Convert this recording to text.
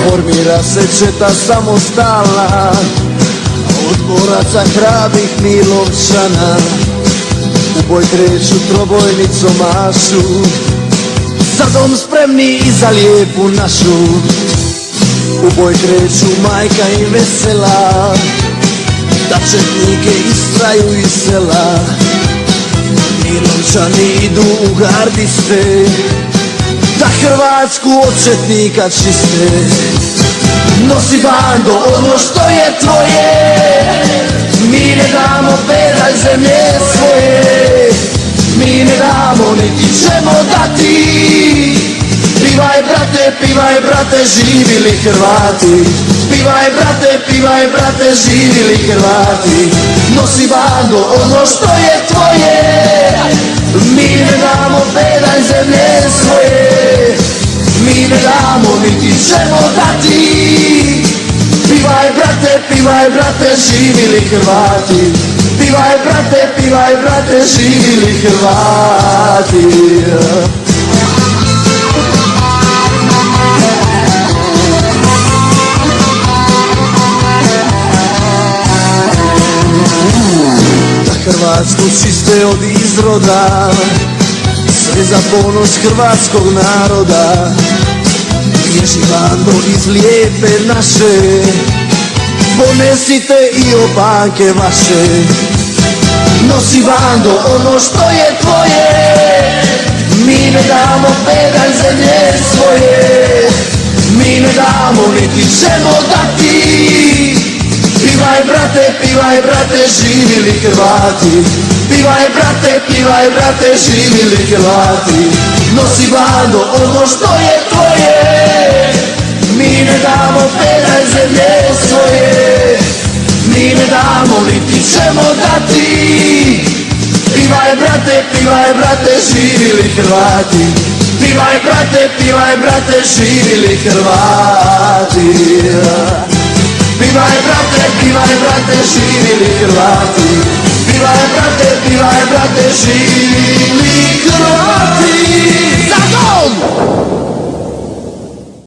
Formira se četa samostalna od boraca hrabrih Milovčana. U boj kreću trobojnicom mašu, za dom spremni i za lijepu našu. U boj kreću majka i vesela, da četnike istraju iz sela. Milovčani idu u gardiste, da Hrvatsku od četnika čiste. Nosi bando ono što je tvoje, mi ne damo pedalj zemlje svoje, mi ne damo niti ćemo dati. Pivaj brate, živili Hrvati, pivaj brate, živili Hrvati. Nosi bando ono što je tvoje, mi ne damo pedalj zemlje svoje, mi ne damo niti ćemo dati. Pivaj brate, živili Hrvati, pivaj brate, živili Hrvati. Da Hrvatsku čiste od izroda, sve za ponos hrvatskog naroda. Bježi bando iz lijepe naše, ponesite i opanke vaše. Nosi bando ono što je tvoje, mi ne damo pedalj zemlje svoje, mi ne damo niti ćemo dati. Pivaj brate, živili Hrvati, pivaj brate, živili Hrvati. Nosi bando ono što je tvoje, mi ne damo pedalj zemlje svoje, mi ne damo niti ćemo dati. Pivaj brate, živili Hrvati, pivaj brate, živili Hrvati. Pivaj brate, živili Hrvati, pivaj brate, živili Hrvati. Za dom!